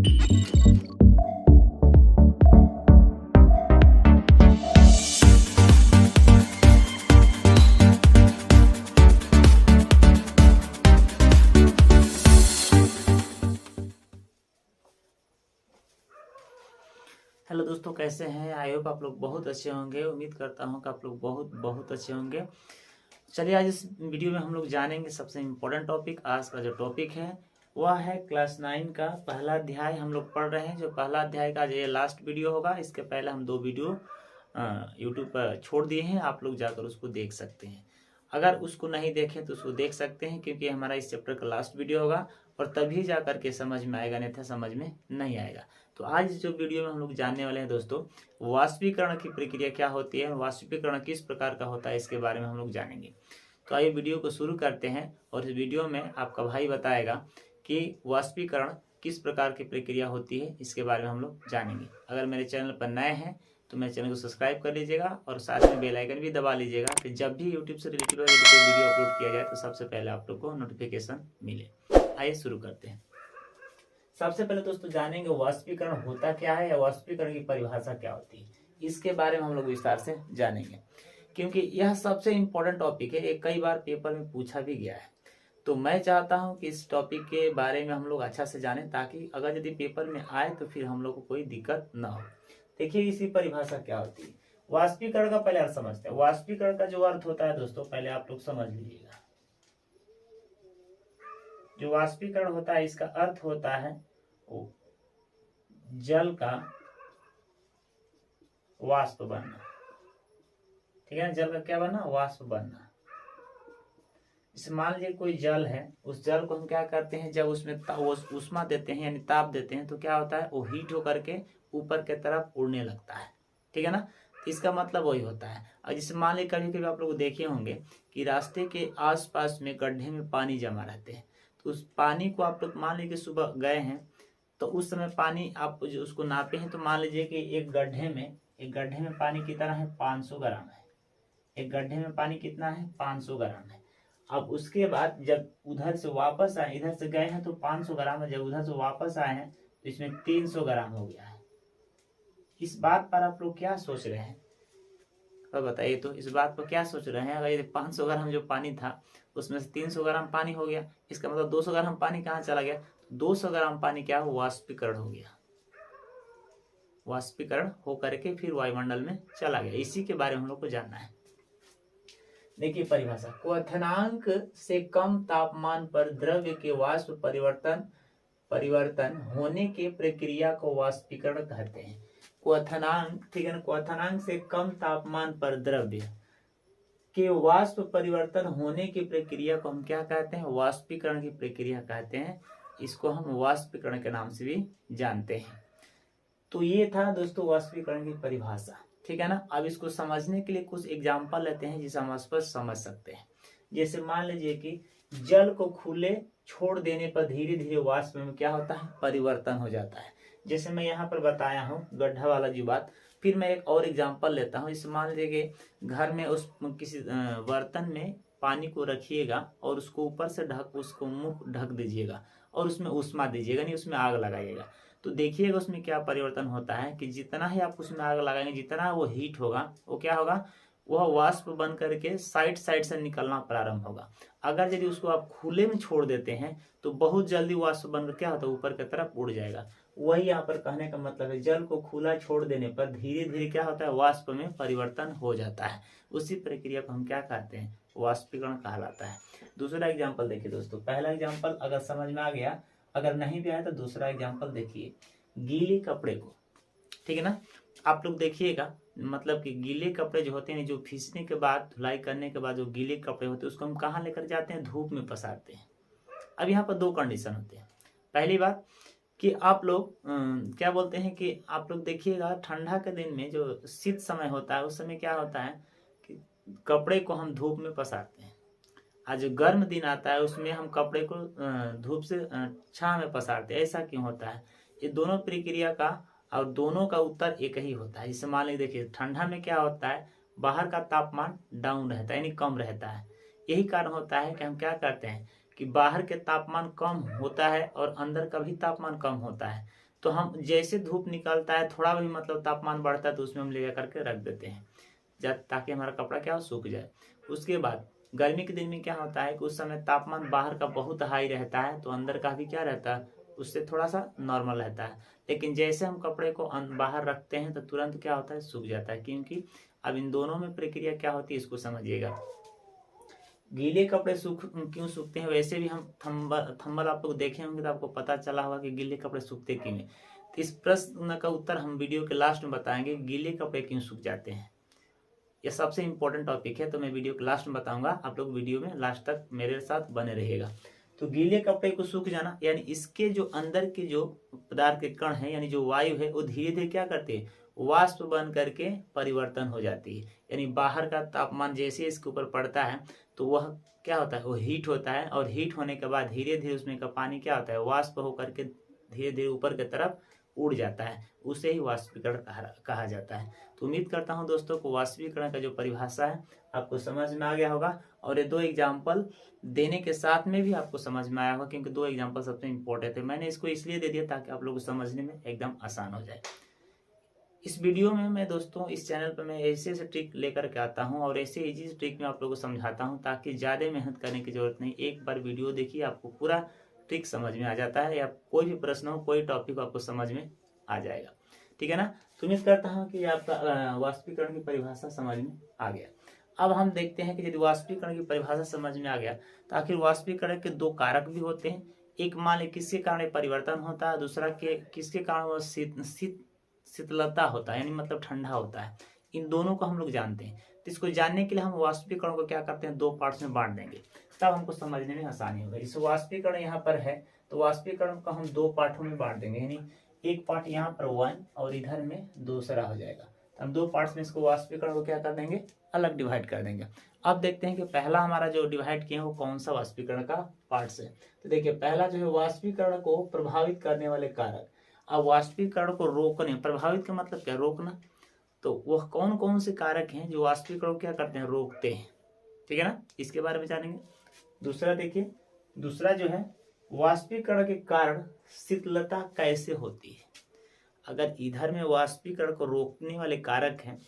Hello दोस्तों, कैसे हैं? आई होप आप लोग बहुत अच्छे होंगे। उम्मीद करता हूं कि आप लोग बहुत बहुत अच्छे होंगे। चलिए, आज इस वीडियो में हम लोग जानेंगे सबसे इम्पोर्टेंट टॉपिक। आज का जो टॉपिक है वह है क्लास 9 का पहला अध्याय हम लोग पढ़ रहे हैं। जो पहला अध्याय का ये लास्ट वीडियो होगा। इसके पहले हम 2 वीडियो यूट्यूब पर छोड़ दिए हैं, आप लोग जाकर उसको देख सकते हैं। अगर उसको नहीं देखें तो उसको देख सकते हैं, क्योंकि हमारा इस चैप्टर का लास्ट वीडियो होगा और तभी जा करके समझ में आएगा, नहीं तो समझ में नहीं आएगा। तो आज जो वीडियो में हम लोग जानने वाले हैं दोस्तों, वाष्पीकरण की प्रक्रिया क्या होती है, वाष्पीकरण किस प्रकार का होता है, इसके बारे में हम लोग जानेंगे। तो आइए वीडियो को शुरू करते हैं और इस वीडियो में आपका भाई बताएगा कि वाष्पीकरण किस प्रकार की प्रक्रिया होती है, इसके बारे में हम लोग जानेंगे। अगर मेरे चैनल पर नए हैं तो मेरे चैनल को सब्सक्राइब कर लीजिएगा और साथ में बेल आइकन भी दबा लीजिएगा कि जब भी यूट्यूब से रिलेटेड वीडियो अपलोड किया जाए तो सबसे पहले आप लोग को नोटिफिकेशन मिले। आइए शुरू करते हैं। सबसे पहले दोस्तों जानेंगे वाष्पीकरण होता क्या है या वाष्पीकरण की परिभाषा क्या होती है, इसके बारे में हम लोग विस्तार से जानेंगे, क्योंकि यह सबसे इम्पोर्टेंट टॉपिक है। ये कई बार पेपर में पूछा भी गया है। तो मैं चाहता हूं कि इस टॉपिक के बारे में हम लोग अच्छा से जानें, ताकि अगर यदि पेपर में आए तो फिर हम लोग को कोई दिक्कत ना हो। देखिए, इसकी परिभाषा क्या होती है। वाष्पीकरण का पहले अर्थ समझते हैं। वाष्पीकरण का जो अर्थ होता है दोस्तों, पहले आप लोग समझ लीजिएगा। जो वाष्पीकरण होता है इसका अर्थ होता है जल का वाष्प बनना। ठीक है, जल का क्या बनना? वाष्प बनना। जैसे मान लीजिए कोई जल है, उस जल को हम क्या करते हैं, जब उसमें उष्मा देते हैं यानी ताप देते हैं तो क्या होता है, वो हीट होकर के ऊपर के तरफ उड़ने लगता है। ठीक है ना, तो इसका मतलब वही होता है। और जैसे मान लीजिए कभी कभी आप लोग देखे होंगे कि रास्ते के आसपास में गड्ढे में पानी जमा रहते हैं, तो उस पानी को आप लोग मान लीजिए सुबह गए हैं तो उस समय पानी आप जो उसको नापे हैं, तो मान लीजिए कि एक गड्ढे में पानी कितना है, 500 ग्राम है। एक गड्ढे में पानी कितना है, 500 ग्राम है। अब उसके बाद जब उधर से वापस आए, इधर से गए हैं तो 500 ग्राम है, जब उधर से वापस आए हैं तो इसमें 300 ग्राम हो गया है। इस बात पर आप लोग क्या सोच रहे हैं, तो बताइए। तो इस बात पर क्या सोच रहे हैं, अगर ये 500 ग्राम जो पानी था उसमें से 300 ग्राम पानी हो गया, इसका मतलब 200 ग्राम पानी कहाँ चला गया? 200 ग्राम पानी क्या हो, वाष्पीकरण हो गया। वाष्पीकरण होकर के फिर वायुमंडल में चला गया। इसी के बारे में हम लोग को जानना है। देखिए परिभाषा, क्वथनांक से कम तापमान पर द्रव्य के वाष्प परिवर्तन होने की प्रक्रिया को वाष्पीकरण कहते हैं। क्वथनांक, ठीक है ना, क्वथनांक से कम तापमान पर द्रव्य के वाष्प परिवर्तन होने की प्रक्रिया को हम क्या कहते हैं, वाष्पीकरण की प्रक्रिया कहते हैं। इसको हम वाष्पीकरण के नाम से भी जानते हैं। तो ये था दोस्तों वाष्पीकरण की परिभाषा। ठीक है ना। अब इसको समझने के लिए कुछ एग्जाम्पल लेते हैं जिसे हम स्पष्ट समझ सकते हैं। जैसे मान लीजिए कि जल को खुले छोड़ देने पर धीरे धीरे वाष्प में क्या होता है, परिवर्तन हो जाता है। जैसे मैं यहाँ पर बताया हूँ गड्ढा वाला जी बात। फिर मैं एक और एग्जाम्पल लेता हूँ। जैसे मान लीजिए कि घर में उस किसी बर्तन में पानी को रखिएगा और उसको ऊपर से उसको मुंह ढक दीजिएगा और उसमें उष्मा दीजिएगा, नहीं उसमें आग लगाइएगा। तो देखिएगा उसमें क्या परिवर्तन होता है कि जितना ही आप उसमें आग लगाएंगे, जितना वो हीट होगा, वो क्या होगा, वह वाष्प बन करके साइड से निकलना प्रारंभ होगा। अगर यदि उसको आप खुले में छोड़ देते हैं तो बहुत जल्दी वाष्प बनकर क्या होता है, ऊपर की तरफ उड़ जाएगा। वही यहाँ पर कहने का मतलब है, जल को खुला छोड़ देने पर धीरे धीरे क्या होता है, वाष्प में परिवर्तन हो जाता है। उसी प्रक्रिया को हम क्या कहते हैं, वाष्पीकरण कहलाता है। दूसरा एग्जाम्पल देखिए दोस्तों। पहला एग्जाम्पल अगर समझ में आ गया, अगर नहीं भी आया तो दूसरा एग्जाम्पल देखिए। गीले कपड़े को, ठीक है ना, आप लोग देखिएगा, मतलब कि गीले कपड़े जो होते हैं, जो खींचने के बाद, धुलाई करने के बाद जो गीले कपड़े होते हैं उसको हम कहाँ लेकर जाते हैं, धूप में पसारते हैं। अब यहाँ पर 2 कंडीशन होते हैं। पहली बात कि आप लोग क्या बोलते हैं कि आप लोग देखिएगा ठंडा के दिन में जो शीत समय होता है उस समय क्या होता है कि कपड़े को हम धूप में पसारते हैं। आज जो गर्म दिन आता है उसमें हम कपड़े को धूप से छांव में पसारते हैं। ऐसा क्यों होता है? ये दोनों प्रक्रिया का और दोनों का उत्तर एक ही होता है। जैसे मान लीजिए देखिए, ठंडा में क्या होता है, बाहर का तापमान डाउन रहता है यानी कम रहता है। यही कारण होता है कि हम क्या करते हैं कि बाहर के तापमान कम होता है और अंदर का भी तापमान कम होता है। तो हम जैसे धूप निकलता है थोड़ा भी मतलब तापमान बढ़ता है तो उसमें हम ले जा करके रख देते हैं जब ताकि हमारा कपड़ा क्या हो सूख जाए। उसके बाद गर्मी के दिन में क्या होता है कि उस समय तापमान बाहर का बहुत हाई रहता है तो अंदर का भी क्या रहता है उससे थोड़ा सा नॉर्मल रहता है। लेकिन जैसे हम कपड़े को बाहर रखते हैं तो तुरंत क्या होता है सूख जाता है। क्योंकि अब इन दोनों में प्रक्रिया क्या होती है इसको समझिएगा। गीले कपड़े क्यों सूखते हैं, वैसे भी हम थंबल आप लोग देखे होंगे तो आपको पता चला होगा कि गीले कपड़े सूखते क्यों हैं। तो इस प्रश्न का उत्तर हम वीडियो के लास्ट में बताएंगे, गीले कपड़े क्यों सूख जाते हैं। यह सबसे इंपॉर्टेंट टॉपिक है तो मैं वीडियो के लास्ट में बताऊंगा, आप लोग वीडियो में लास्ट तक मेरे साथ बने रहिएगा। तो गीले कपड़े को सूख जाना यानी इसके जो अंदर के जो पदार्थ के कण है यानी जो वायु है वो धीरे धीरे क्या करते हैं वाष्प बन करके परिवर्तन हो जाती है। यानी बाहर का तापमान जैसे इसके ऊपर पड़ता है तो वह क्या होता है वो हीट होता है और हीट होने के बाद धीरे धीरे उसमें का पानी क्या होता है वाष्प होकर के धीरे धीरे ऊपर की तरफ उड़ जाता है, उसे ही वाष्पीकरण कहा जाता है। तो उम्मीद करता हूं दोस्तों को वाष्पीकरण का जो परिभाषा है आपको समझ में आ गया होगा और ये 2 एग्जाम्पल देने के साथ में भी आपको समझ में आया होगा क्योंकि 2 एग्जाम्पल सबसे इम्पोर्टेंट थे। मैंने इसको इसलिए दे दिया ताकि आप लोगों को समझने में एकदम आसान हो जाए। इस वीडियो में मैं दोस्तों इस चैनल पर मैं ऐसे ट्रिक लेकर के आता हूं और ऐसे इजी ट्रिक में आप लोगों को समझाता हूं ताकि ज़्यादा मेहनत करने की जरूरत नहीं, एक बार वीडियो देखिए आपको पूरा ट्रिक समझ में आ जाता है या कोई भी प्रश्न हो कोई टॉपिक आपको समझ में आ जाएगा। ठीक है ना। तो उम्मीद करता हूँ कि आपका वाष्पीकरण की परिभाषा समझ में आ गया। अब हम देखते हैं कि यदि वाष्पीकरण की परिभाषा समझ में आ गया तो आखिर वाष्पीकरण के 2 कारक भी होते हैं। एक मान लें किसके कारण परिवर्तन होता है, दूसरा के किसके कारण वह शीतलता होता है यानी मतलब ठंडा होता है। इन दोनों को हम लोग जानते हैं। तो इसको जानने के लिए हम वाष्पीकरण को क्या करते हैं 2 पार्ट्स में बांट देंगे, तब हमको समझने में आसानी होगा। इस वाष्पीकरण यहाँ पर है तो वाष्पीकरण को हम 2 पार्टों में बांट देंगे, यानी एक पार्ट यहाँ पर 1 और इधर में दूसरा हो जाएगा। तो हम 2 पार्ट्स में इसको वाष्पीकरण को क्या कर देंगे अलग डिवाइड कर देंगे। अब देखते हैं कि पहला हमारा जो डिवाइड किया वो कौन सा वाष्पीकरण का पार्ट्स है। तो देखिए पहला जो है वाष्पीकरण को प्रभावित करने वाले कारक। अब वाष्पीकरण को रोकने, प्रभावित का मतलब क्या रोकना, तो वह कौन कौन से कारक हैं जो वाष्पीकरण क्या करते हैं रोकते हैं। ठीक है ना, इसके बारे में जानेंगे। दूसरा देखिए, दूसरा जो है वाष्पीकरण के कारण शीतलता कैसे होती है। अगर इधर में वाष्पीकरण को रोकने वाले कारक हैं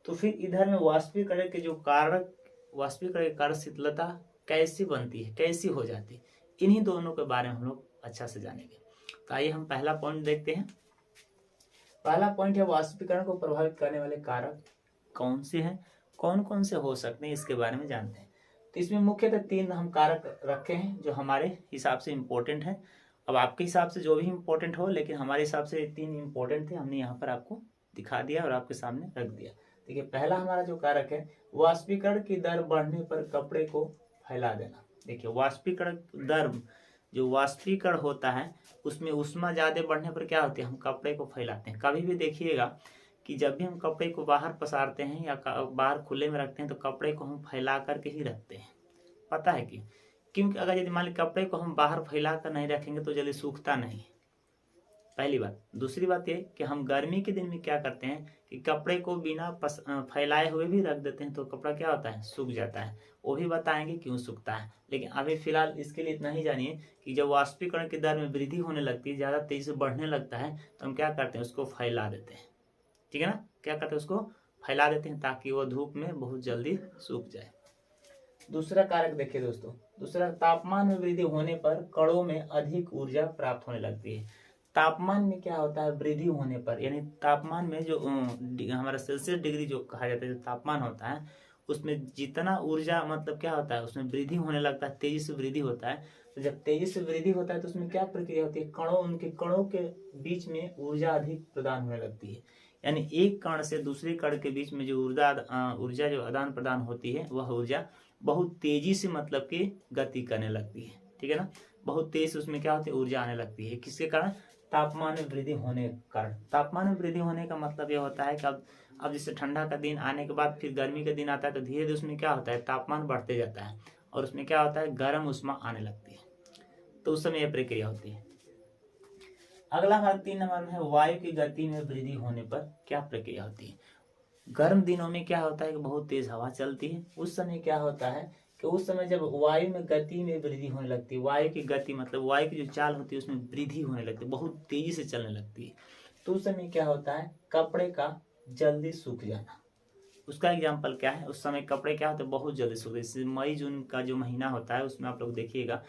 तो फिर इधर में वाष्पीकरण के जो कारक वाष्पीकरण के कारण शीतलता कैसी बनती है, कैसी हो जाती है, इन्हीं दोनों के बारे में हम लोग अच्छा से जानेंगे। तो आइए हम पहला पॉइंट देखते हैं। पहला पॉइंट है वाष्पीकरण को प्रभावित करने वाले कारक कौन से हैं, कौन कौन से हो सकते हैं, इसके बारे में जानते हैं। तो इसमें मुख्यतः 3 हम कारक रखे हैं जो हमारे हिसाब से इम्पोर्टेंट है। अब आपके हिसाब से जो भी इम्पोर्टेंट हो, लेकिन हमारे हिसाब से 3 इम्पोर्टेंट थे, हमने यहाँ पर आपको दिखा दिया और आपके सामने रख दिया। देखिए पहला हमारा जो कारक है वाष्पीकरण की दर बढ़ने पर कपड़े को फैला देना। देखिए वाष्पीकरण दर जो वाष्पीकरण होता है उसमें ऊष्मा ज्यादा बढ़ने पर क्या होती है हम कपड़े को फैलाते हैं। कभी भी देखिएगा कि जब भी हम कपड़े को बाहर पसारते हैं या बाहर खुले में रखते हैं तो कपड़े को हम फैला करके ही रखते हैं। पता है कि क्योंकि अगर यदि मान ली कपड़े को हम बाहर फैला कर नहीं रखेंगे तो जल्दी सूखता नहीं, पहली बात। दूसरी बात ये कि हम गर्मी के दिन में क्या करते हैं कि कपड़े को बिना फैलाए हुए भी रख देते हैं तो कपड़ा क्या होता है सूख जाता है। वो भी बताएंगे क्यों सूखता है, लेकिन अभी फिलहाल इसके लिए इतना ही जानिए कि जब वाष्पीकरण की दर में वृद्धि होने लगती है, ज़्यादा तेजी से बढ़ने लगता है, तो हम क्या करते हैं उसको फैला देते हैं। ठीक है ना, क्या करते हैं उसको फैला देते हैं ताकि वो धूप में बहुत जल्दी सूख जाए। दूसरा कारक देखिए दोस्तों, दूसरा तापमान में वृद्धि होने पर कणों में अधिक ऊर्जा प्राप्त होने लगती है। तापमान में क्या होता है वृद्धि होने पर, यानी तापमान में जो हमारा सेल्सियस डिग्री जो कहा जाता है जो तापमान होता है उसमें जितना ऊर्जा मतलब क्या होता है उसमें वृद्धि होने लगता है, तेजी से वृद्धि होता है। तो जब तेजी से वृद्धि होता है तो उसमें क्या प्रक्रिया होती है कणों उनके कणों के बीच में ऊर्जा अधिक प्रदान होने लगती है। यानी एक कण से दूसरे कण के बीच में जो ऊर्जा जो आदान प्रदान होती है वह ऊर्जा बहुत तेजी से मतलब कि गति करने लगती है। ठीक है ना, बहुत तेज उसमें क्या होती है ऊर्जा आने लगती है। किसके कारण तापमान में वृद्धि होने के कारण। तापमान में वृद्धि होने का मतलब यह होता है कि अब जैसे ठंडा का दिन आने के बाद फिर गर्मी का दिन आता है तो धीरे धीरे उसमें क्या होता है तापमान बढ़ते जाता है और उसमें क्या होता है गर्म उष्मा आने लगती है, तो उस समय यह प्रक्रिया होती है। अगला हमारा 3 नंबर में है वायु की गति में वृद्धि होने पर क्या प्रक्रिया होती है। गर्म दिनों में क्या होता है कि बहुत तेज हवा चलती है, उस समय क्या होता है कि उस समय जब वायु में गति में वृद्धि होने लगती है, वायु की गति मतलब वायु की जो चाल होती है उसमें वृद्धि होने लगती है, बहुत तेजी से चलने लगती है, तो उस समय क्या होता है, कपड़े का जल्दी सूख जाना। उसका एग्जाम्पल क्या है, उस समय कपड़े क्या होते हैं, बहुत जल्दी सूखते हैं। जैसे मई जून का जो महीना होता है उसमें आप लोग देखिएगा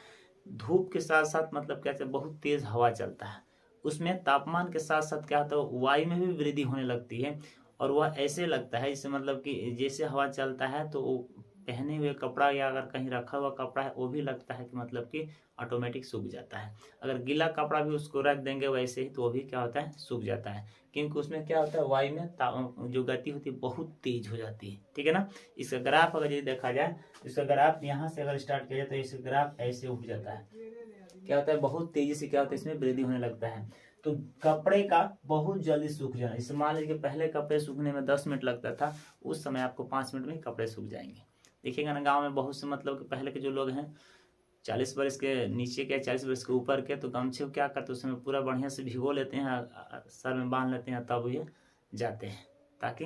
धूप के साथ साथ मतलब क्या, बहुत तेज हवा चलता है, उसमें तापमान के साथ साथ क्या होता है, वायु में भी वृद्धि होने लगती है, और वह ऐसे लगता है जैसे मतलब कि जैसे हवा चलता है तो वो पहने हुए कपड़ा या अगर कहीं रखा हुआ कपड़ा है वो भी लगता है कि मतलब कि ऑटोमेटिक सूख जाता है। अगर गीला कपड़ा भी उसको रख देंगे वैसे ही तो वो भी क्या होता है, सूख जाता है, क्योंकि उसमें क्या होता है, वायु में जो गति होती है बहुत तेज हो जाती है। ठीक है ना। इसका ग्राफ अगर ये देखा जाए, इसका ग्राफ यहाँ से अगर स्टार्ट किया जाए तो इसका ग्राफ ऐसे उठ जाता है, क्या होता है, बहुत तेजी से क्या होता है, इसमें वृद्धि होने लगता है। तो कपड़े का बहुत जल्दी सूख जाना, इसे मान लीजिए पहले कपड़े सूखने में 10 मिनट लगता था, उस समय आपको 5 मिनट में कपड़े सूख जाएंगे। देखिएगा ना, गांव में बहुत से मतलब कि पहले के जो लोग हैं 40 वर्ष के नीचे के 40 वर्ष के ऊपर के, तो गमछे को क्या करते हैं उस समय पूरा बढ़िया से भिगो लेते हैं, सर में बांध लेते हैं, तब ये जाते हैं, ताकि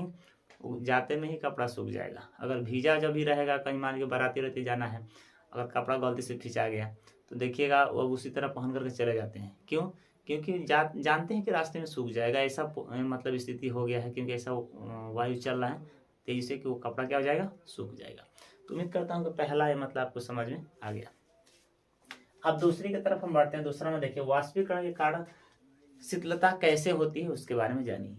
जाते में ही कपड़ा सूख जाएगा। अगर भीजा जब भी रहेगा, कहीं मान लीजिए बाराती रहती जाना है, अगर कपड़ा गलती से खिंचा गया तो देखिएगा वो उसी तरह पहन करके चले जाते हैं। क्यों? क्योंकि जानते हैं कि रास्ते में सूख जाएगा, ऐसा मतलब स्थिति हो गया है, क्योंकि ऐसा वायु चल रहा है तेजी से कि वो कपड़ा क्या हो जाएगा, सूख जाएगा। तो उम्मीद करता हूँ कि पहला है मतलब आपको समझ में आ गया। अब दूसरी की तरफ हम बढ़ते हैं। दूसरा में देखिए वाष्पीकरण के कारण शीतलता कैसे होती है उसके बारे में जानिए।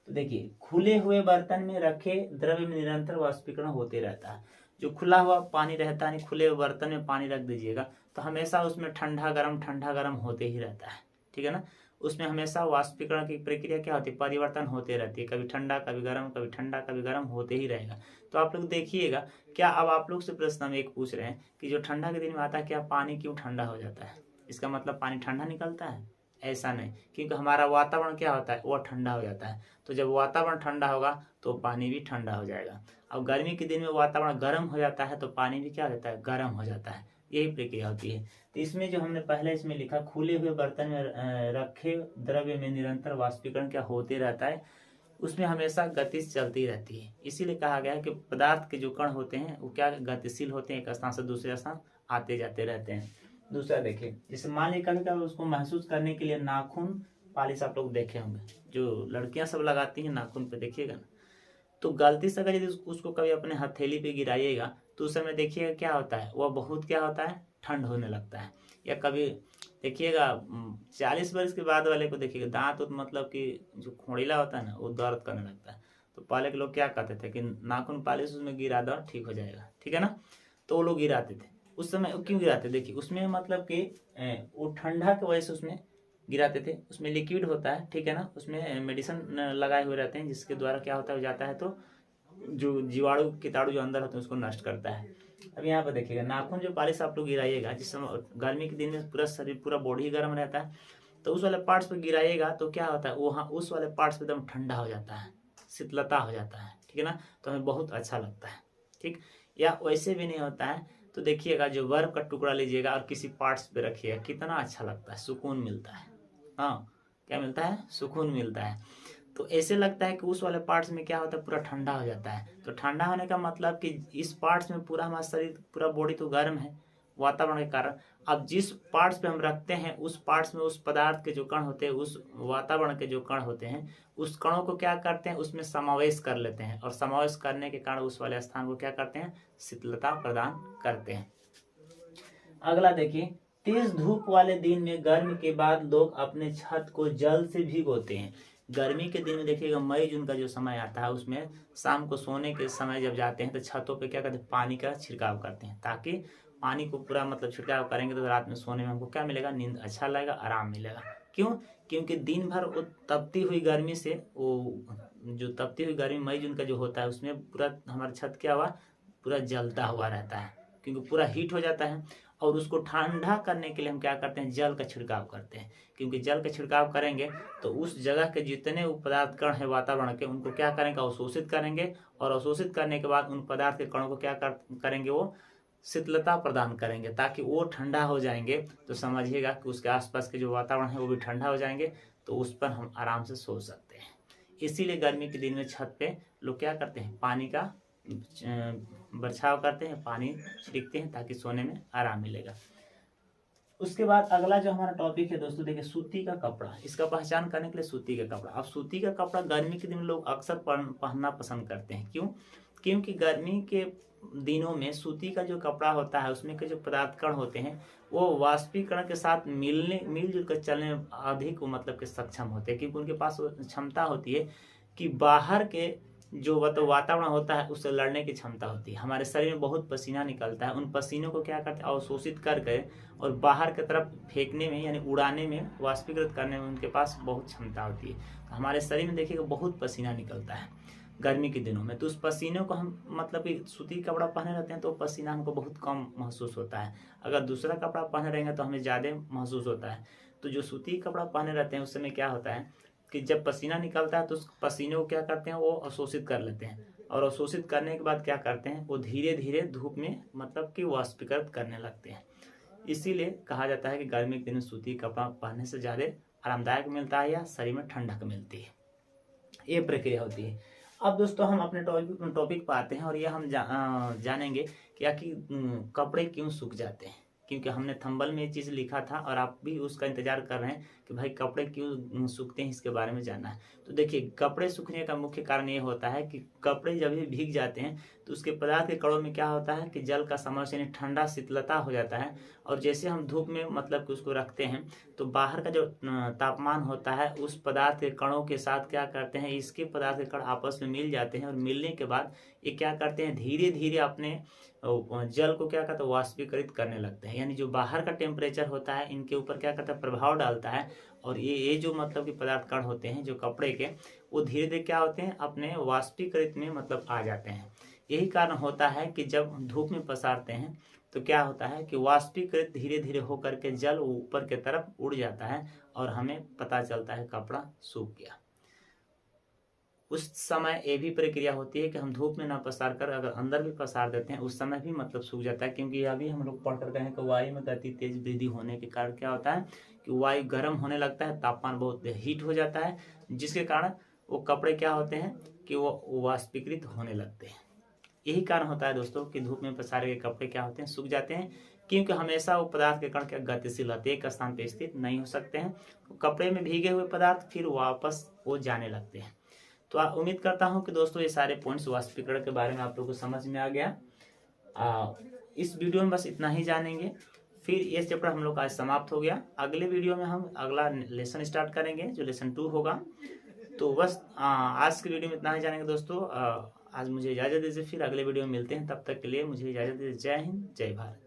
तो देखिए खुले हुए बर्तन में रखे द्रव्य में निरंतर वाष्पीकरण होते रहता है। जो खुला हुआ पानी रहता है, खुले हुए बर्तन में पानी रख दीजिएगा तो हमेशा उसमें ठंडा गर्म होते ही रहता है। ठीक है ना। उसमें हमेशा वाष्पीकरण की प्रक्रिया क्या होती है, परिवर्तन होते रहती है, कभी ठंडा कभी गर्म, कभी ठंडा कभी गर्म होते ही रहेगा। तो आप लोग देखिएगा, क्या अब आप लोग से प्रश्न हम एक पूछ रहे हैं कि जो ठंडा के दिन में आता है, क्या पानी क्यों ठंडा हो जाता है? इसका मतलब पानी ठंडा निकलता है? ऐसा नहीं, क्योंकि हमारा वातावरण क्या होता है, वो ठंडा हो जाता है। तो जब वातावरण ठंडा होगा तो पानी भी ठंडा हो जाएगा। अब गर्मी के दिन में वातावरण गर्म हो जाता है तो पानी भी क्या हो जाता है, गर्म हो जाता है। यही प्रक्रिया होती है। तो इसमें जो हमने पहले इसमें लिखा, खुले हुए बर्तन में रखे द्रव्य में निरंतर वाष्पीकरण क्या होते रहता है, उसमें हमेशा गति चलती रहती है। इसीलिए कहा गया है कि पदार्थ के जो कण होते हैं वो क्या गतिशील होते हैं, एक स्थान से दूसरे स्थान आते जाते रहते हैं। दूसरा देखिए, जैसे मान लीजिए कभी कभी उसको महसूस करने के लिए नाखून पालिश आप लोग देखे होंगे, जो लड़कियां सब लगाती हैं नाखून पे, देखिएगा ना। तो गलती से अगर यदि उसको कभी अपने हथेली पे गिराइएगा तो उस समय देखिएगा क्या होता है, वह बहुत क्या होता है, ठंड होने लगता है। या कभी देखिएगा 40 वर्ष के बाद वाले को देखिएगा दांत मतलब कि जो खोड़ीला होता है ना वो दर्द करने लगता है। तो पहले के लोग क्या कहते थे कि नाखून पालिश उसमें गिरा दो ठीक हो जाएगा। ठीक है ना। तो वो लोग गिराते थे उस समय। क्यों गिराते? देखिए उसमें मतलब कि वो ठंडा की वजह से उसमें गिराते थे। उसमें लिक्विड होता है, ठीक है ना, उसमें मेडिसिन लगाए हुए रहते हैं जिसके द्वारा क्या होता है, हो जाता है तो जो जीवाणु कीटाणु जो अंदर होते हैं उसको नष्ट करता है। अब यहाँ पर देखिएगा नाखून जो पालिश आप लोग गिराइएगा, जिस समय गर्मी के दिन में पूरा शरीर पूरा बॉडी गर्म रहता है, तो उस वाले पार्ट्स पे गिराइएगा तो क्या होता है, वहाँ उस वाले पार्ट्स पे एकदम ठंडा हो जाता है, शीतलता हो जाता है। ठीक है ना। तो हमें बहुत अच्छा लगता है। ठीक। या वैसे भी नहीं होता है तो देखिएगा जो बर्फ का टुकड़ा लीजिएगा और किसी पार्ट्स पे रखिएगा, कितना अच्छा लगता है, सुकून मिलता है। हाँ, क्या मिलता है, सुकून मिलता है। तो ऐसे लगता है कि उस वाले पार्ट्स में क्या होता है, पूरा ठंडा हो जाता है। तो ठंडा होने का मतलब कि इस पार्ट्स में पूरा हमारा शरीर पूरा बॉडी तो गर्म है वातावरण के कारण। अब जिस पार्ट्स पे हम रखते हैं उस पार्ट्स में उस पदार्थ के जो कण होते हैं, उस वातावरण के जो कण होते हैं, उस कणों को क्या करते हैं, उसमें समावेश कर लेते हैं, और समावेश करने के कारण उस वाले स्थान को क्या करते हैं, शीतलता प्रदान करते हैं। अगला देखिए, तेज धूप वाले दिन में गर्मी के बाद लोग अपने छत को जल से भिगोते हैं। गर्मी के दिन में देखिएगा मई जून का जो समय आता है उसमें शाम को सोने के समय जब जाते हैं तो छतों पे क्या करते हैं, पानी का छिड़काव करते हैं, ताकि पानी को पूरा मतलब छिड़काव करेंगे तो रात में सोने में हमको क्या मिलेगा, नींद अच्छा लगेगा, आराम मिलेगा। क्यों? क्योंकि दिन भर वो तपती हुई गर्मी से, वो जो तपती हुई गर्मी मई जून का जो होता है उसमें पूरा हमारा छत क्या हुआ, पूरा जलता हुआ रहता है, क्योंकि पूरा हीट हो जाता है। और उसको ठंडा करने के लिए हम क्या करते हैं, जल का छिड़काव करते हैं, क्योंकि जल का छिड़काव करेंगे तो उस जगह के जितने पदार्थ कण है वातावरण के उनको क्या करेंगे, अवशोषित करेंगे, और अवशोषित करने के बाद उन पदार्थ के कणों को क्या करेंगे, वो शीतलता प्रदान करेंगे, ताकि वो ठंडा हो जाएंगे। तो समझिएगा कि उसके आसपास के जो वातावरण है वो भी ठंडा हो जाएंगे, तो उस पर हम आराम से सो सकते हैं। इसीलिए गर्मी के दिन में छत पे लोग क्या करते हैं, पानी का बरछाव करते हैं, पानी छिड़कते हैं ताकि सोने में आराम मिलेगा। उसके बाद अगला जो हमारा टॉपिक है दोस्तों, देखिए सूती का कपड़ा। इसका पहचान करने के लिए सूती का कपड़ा। अब सूती का कपड़ा गर्मी के दिन लोग अक्सर पहनना पसंद करते हैं। क्यों? क्योंकि गर्मी के दिनों में सूती का जो कपड़ा होता है उसमें के जो पदार्थ कण होते हैं वो वाष्पीकरण के साथ मिलजुल कर चलने में अधिक मतलब के सक्षम होते हैं, क्योंकि उनके पास वो क्षमता होती है कि बाहर के जो वातावरण होता है उससे लड़ने की क्षमता होती है। हमारे शरीर में बहुत पसीना निकलता है, उन पसीनों को क्या करते हैं, अवशोषित करके और बाहर की तरफ फेंकने में यानी उड़ाने में, वाष्पीकृत करने में उनके पास बहुत क्षमता होती है। तो हमारे शरीर में देखिएगा बहुत पसीना निकलता है गर्मी के दिनों में, तो उस पसीने को हम मतलब कि सूती कपड़ा पहने रहते हैं तो पसीना हमको बहुत कम महसूस होता है। अगर दूसरा कपड़ा पहने रहेंगे तो हमें ज़्यादा महसूस होता है। तो जो सूती कपड़ा पहने रहते हैं उस समय क्या होता है कि जब पसीना निकलता है तो उस पसीने को क्या करते हैं, वो अवशोषित कर लेते हैं, और अवशोषित करने के बाद क्या करते हैं, वो धीरे धीरे धूप में मतलब कि वाष्पीकृत करने लगते हैं। इसीलिए कहा जाता है कि गर्मी के दिन में सूती कपड़ा पहनने से ज़्यादा आरामदायक मिलता है या शरीर में ठंडक मिलती है। ये प्रक्रिया होती है। अब दोस्तों हम अपने टॉपिक पर आते हैं और ये हम जानेंगे कि कपड़े क्यों सूख जाते हैं, क्योंकि हमने थंबल में ये चीज़ लिखा था और आप भी उसका इंतजार कर रहे हैं कि भाई कपड़े क्यों सूखते हैं, इसके बारे में जानना है। तो देखिए, कपड़े सूखने का मुख्य कारण ये होता है कि कपड़े जब भी भीग जाते हैं तो उसके पदार्थ के कणों में क्या होता है कि जल का समर्श यानी ठंडा शीतलता हो जाता है, और जैसे हम धूप में मतलब कि उसको रखते हैं तो बाहर का जो तापमान होता है उस पदार्थ के कणों के साथ क्या करते हैं, इसके पदार्थ के कण आपस में मिल जाते हैं, और मिलने के बाद ये क्या करते हैं, धीरे धीरे अपने जल को क्या करते हैं, वाष्पीकृत करने लगते हैं। यानी जो बाहर का टेम्परेचर होता है इनके ऊपर क्या करता है, प्रभाव डालता है, और ये जो मतलब कि पदार्थ कण होते हैं जो कपड़े के, वो धीरे धीरे क्या होते हैं, अपने वाष्पीकृत में मतलब आ जाते हैं। यही कारण होता है कि जब धूप में पसारते हैं तो क्या होता है कि वाष्पीकृत धीरे धीरे होकर के जल ऊपर की तरफ उड़ जाता है और हमें पता चलता है कपड़ा सूख गया। उस समय ये भी प्रक्रिया होती है कि हम धूप में ना पसार कर अगर अंदर भी पसार देते हैं उस समय भी मतलब सूख जाता है, क्योंकि अभी हम लोग पढ़ कर गए हैं कि वायु में गति तेज वृद्धि होने के कारण क्या होता है कि वायु गर्म होने लगता है, तापमान बहुत हीट हो जाता है, जिसके कारण वो कपड़े क्या होते हैं कि वो वाष्पीकृत होने लगते हैं। यही कारण होता है दोस्तों कि धूप में पसारे गए कपड़े क्या होते हैं, सूख जाते हैं, क्योंकि हमेशा वो पदार्थ के कण क्या गतिशील होते हैं, एक स्थान पर स्थित नहीं हो सकते हैं। कपड़े में भीगे हुए पदार्थ फिर वापस वो जाने लगते हैं। तो उम्मीद करता हूं कि दोस्तों ये सारे पॉइंट्स वाष्पीकरण के बारे में आप लोगों को समझ में आ गया। इस वीडियो में बस इतना ही जानेंगे, फिर ये चैप्टर हम लोग आज समाप्त हो गया। अगले वीडियो में हम अगला लेसन स्टार्ट करेंगे जो लेसन 2 होगा। तो बस आज की वीडियो में इतना ही जानेंगे दोस्तों। आज मुझे इजाज़त दीजिए, फिर अगले वीडियो में मिलते हैं, तब तक के लिए मुझे इजाज़त दीजिए। जय हिंद, जय भारत।